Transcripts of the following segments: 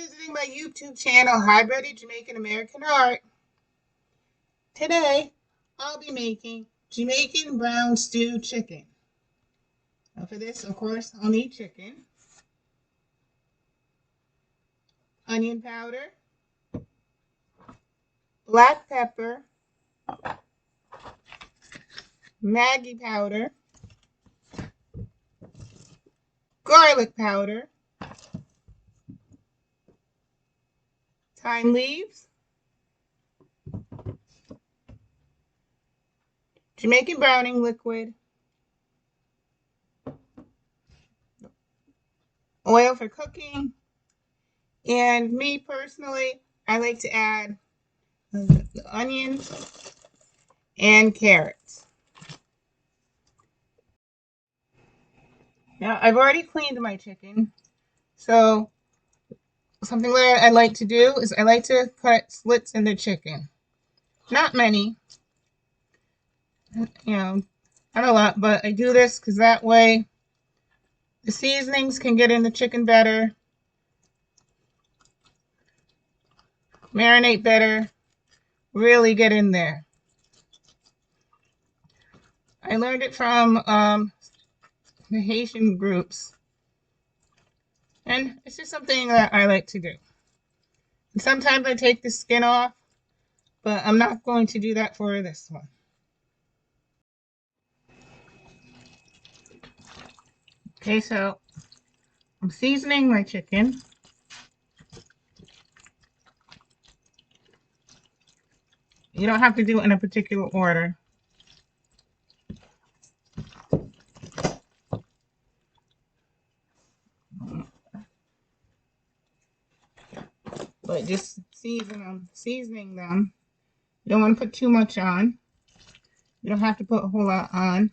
visiting my YouTube channel, Hybrid Jamaican-American Art. Today, I'll be making Jamaican brown stew chicken. Now for this, of course, I'll need chicken, onion powder, black pepper, Maggi powder, garlic powder, thyme leaves, Jamaican browning liquid, oil for cooking, and me personally, I like to add the onions and carrots. Now, I've already cleaned my chicken, so something that I like to do is I like to cut slits in the chicken. Not many, not a lot, but I do this because that way the seasonings can get in the chicken better, marinate better, really get in there. I learned it from the Haitian groups, and it's just something that I like to do. And sometimes I take the skin off, but I'm not going to do that for this one. Okay, so I'm seasoning my chicken. You don't have to do it in a particular order. But just seasoning them. You don't want to put too much on. You don't have to put a whole lot on.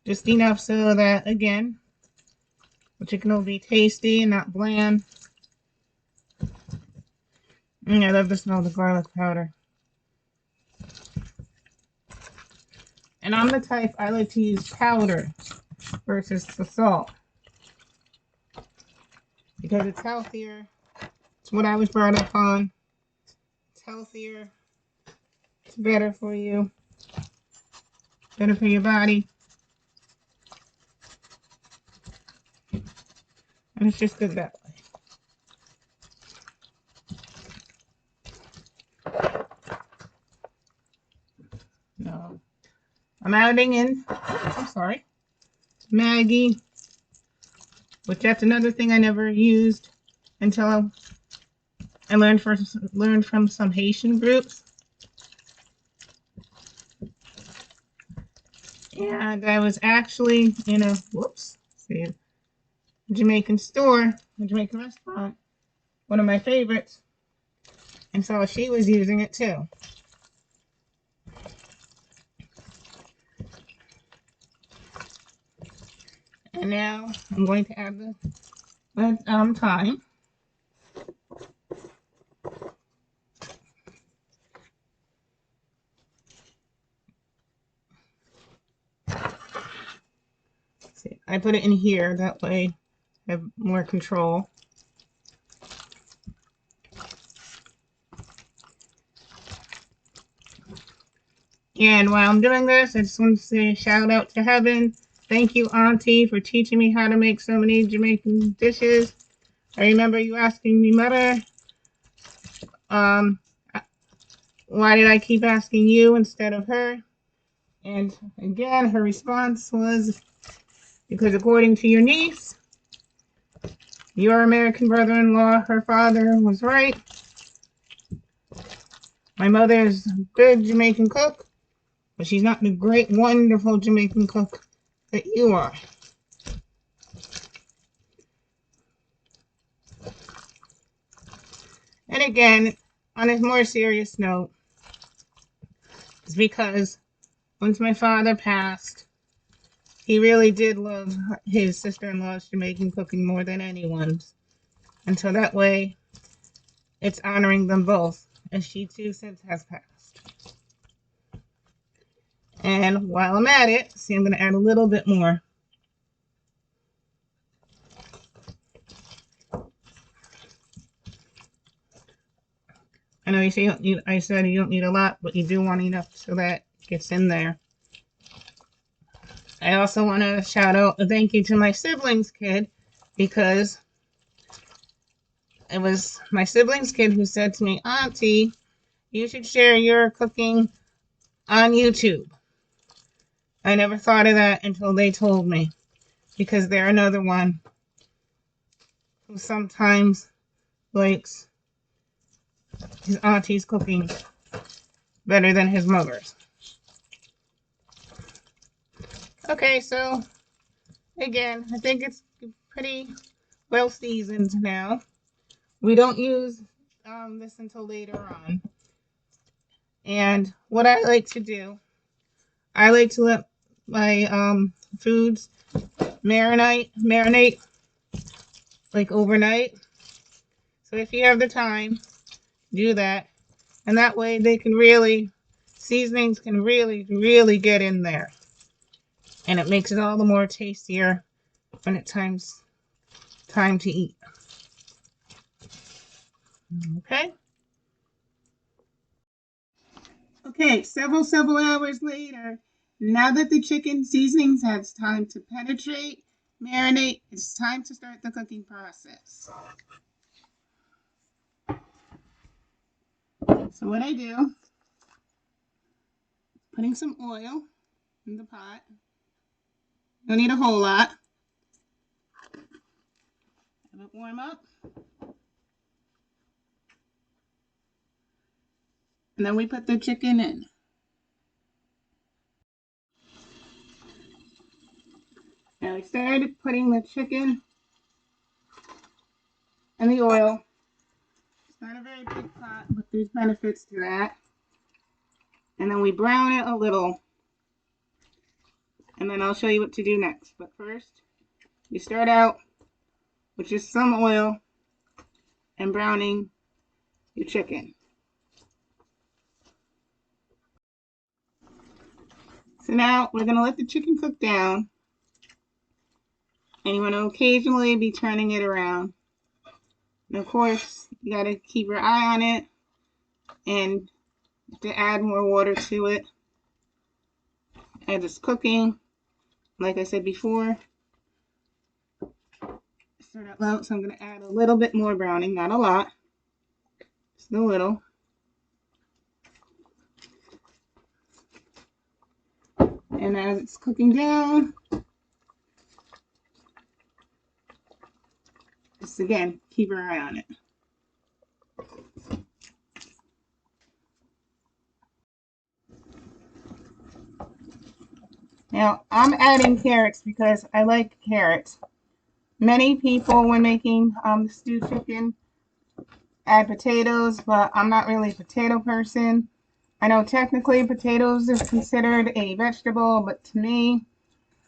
Just enough so that, again, the chicken will be tasty and not bland. I love the smell of the garlic powder. And I'm the type, I like to use powder versus the salt, because it's healthier. It's what I was brought up on. It's healthier. It's better for you. Better for your body. And it's just good that way. No. I'm adding in, Maggi, which that's another thing I never used until I learned from some Haitian groups. And I was actually in a Jamaican store, a Jamaican restaurant, one of my favorites, and so she was using it too. And now I'm going to add the thyme. See, I put it in here, that way I have more control. And while I'm doing this, I just want to say a shout out to Heaven. Thank you, Auntie, for teaching me how to make so many Jamaican dishes. I remember you asking me, Mother, why did I keep asking you instead of her? And again, her response was, because according to your niece, your American brother-in-law, her father was right. My mother is a good Jamaican cook, but she's not the great, wonderful Jamaican cook that you are. And again, on a more serious note, it's because once my father passed, he really did love his sister-in-law's Jamaican cooking more than anyone's. And so that way, it's honoring them both, as she too since has passed. And while I'm at it, see, I'm going to add a little bit more. I know you say you don't need, I said you don't need a lot, but you do want enough so that gets in there. I also want to shout out a thank you to my siblings kid because it was my siblings kid who said to me, Auntie, you should share your cooking on YouTube. I never thought of that until they told me because they're another one who sometimes likes his auntie's cooking better than his mother's. Okay, so again, I think it's pretty well seasoned now. We don't use this until later on. And what I like to do, I like to let my foods marinate like overnight. So if you have the time, do that. And that way they can really, seasonings can really get in there. And it makes it all the more tastier when it's time to eat. Okay? Okay, several hours later, now that the chicken seasonings has time to penetrate, marinate, it's time to start the cooking process. So what I do, putting some oil in the pot. Don't need a whole lot. Have it warm up. And then we put the chicken in. Now I started putting the chicken in the oil. It's not a very big pot, but there's benefits to that. And then we brown it a little. And then I'll show you what to do next. But first, you start out with just some oil and browning your chicken. So now we're going to let the chicken cook down. And you want to occasionally be turning it around. And of course, you got to keep your eye on it and to add more water to it as it's cooking. Like I said before, start out low, so I'm going to add a little bit more browning, not a lot, just a little. And as it's cooking down, just again, keep your eye on it. Now, I'm adding carrots because I like carrots. Many people, when making stewed chicken, add potatoes, but I'm not really a potato person. I know technically potatoes is considered a vegetable, but to me,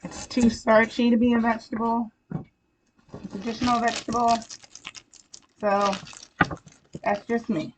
it's too starchy to be a vegetable. It's a traditional vegetable. So, that's just me.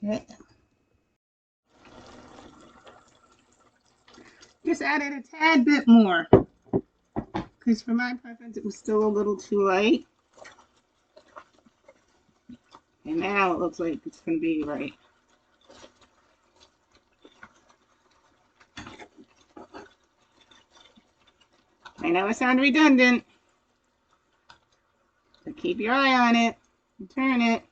Okay. Just added a tad bit more, because for my preference, it was still a little too light. And now it looks like it's going to be right. I know it sounds redundant, but keep your eye on it and turn it.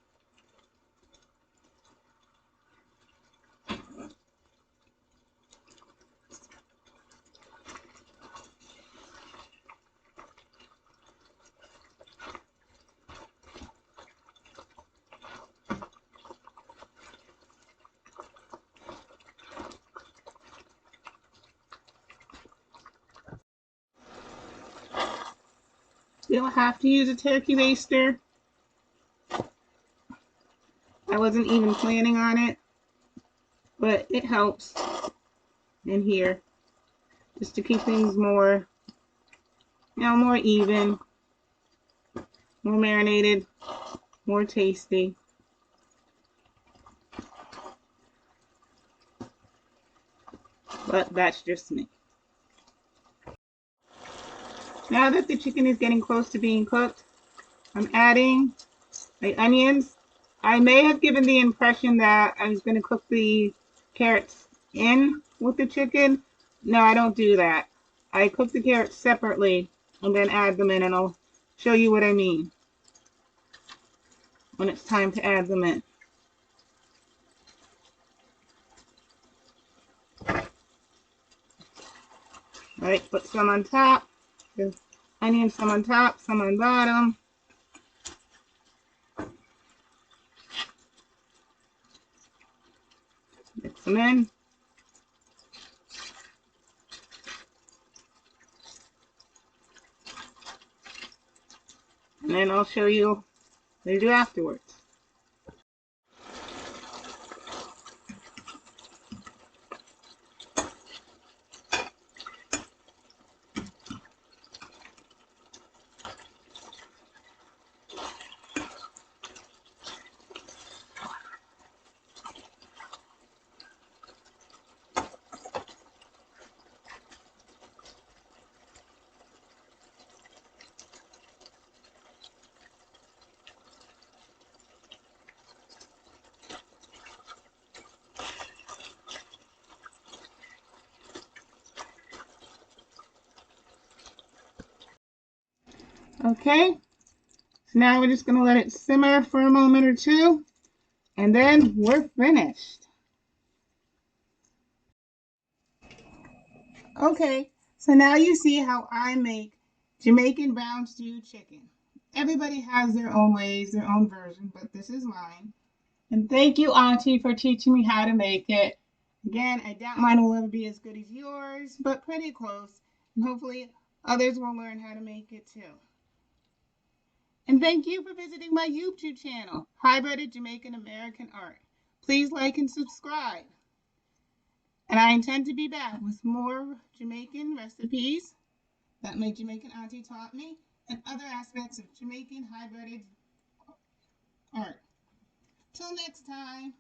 You don't have to use a turkey baster. I wasn't even planning on it, but it helps in here just to keep things more, more even, more marinated, more tasty. But that's just me. Now that the chicken is getting close to being cooked, I'm adding my onions I may have given the impression that I was going to cook the carrots in with the chicken. No, I don't do that. I cook the carrots separately and then add them in, and I'll show you what I mean when it's time to add them in. All right, put some on top, the onion, some on top, some on bottom. Mix them in. And then I'll show you what to do afterwards. Okay, so now we're just going to let it simmer for a moment or two, and then we're finished. Okay, so now you see how I make Jamaican brown stew chicken. Everybody has their own ways, their own version, but this is mine. And thank you, Auntie, for teaching me how to make it. Again, I doubt mine will ever be as good as yours, but pretty close. And hopefully others will learn how to make it too. And thank you for visiting my YouTube channel, Hybrided Jamaican-American Art. Please like and subscribe. And I intend to be back with more Jamaican recipes that my Jamaican auntie taught me and other aspects of Jamaican hybrided art. Till next time.